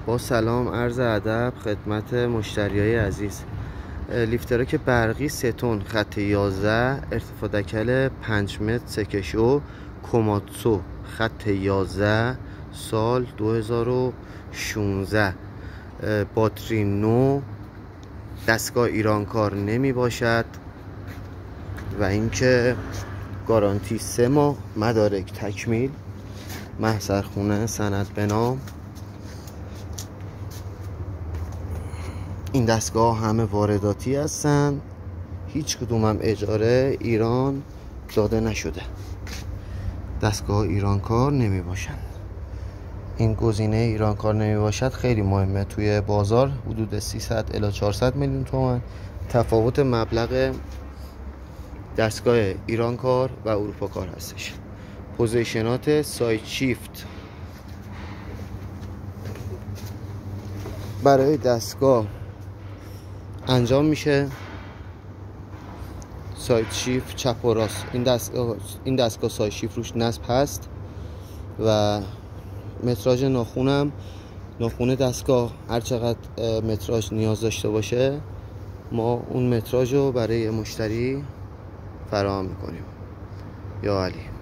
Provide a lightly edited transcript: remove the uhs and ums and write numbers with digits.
با سلام عرض ادب خدمت مشتریای عزیز. لیفتراک برقی 3 تن خط 11 ارتفاع دکل 5 متر سکشو کوماتسو خط 11 سال 2016 باتری نو، دستگاه ایرانکار نمی باشد و اینکه گارانتی 3 ماه، مدارک تکمیل، محضرخونه، سند به نام. این دستگاه همه وارداتی هستن، هیچ کدوم هم اجاره ایران داده نشده، دستگاه ایران کار نمی باشن. این گزینه ایران کار نمی باشد خیلی مهمه توی بازار، حدود 300 الی 400 میلیون تومان تفاوت مبلغ دستگاه ایران کار و اروپا کار هستش. پوزیشنات سایت شیفت برای دستگاه انجام میشه، سایت شیفت چپ و راست. این دستگاه سایت شیفت روش نصب هست و متراژ ناخونم، ناخون دستگاه هر چقدر متراژ نیاز داشته باشه ما اون متراژ رو برای مشتری فراهم میکنیم. یا علی.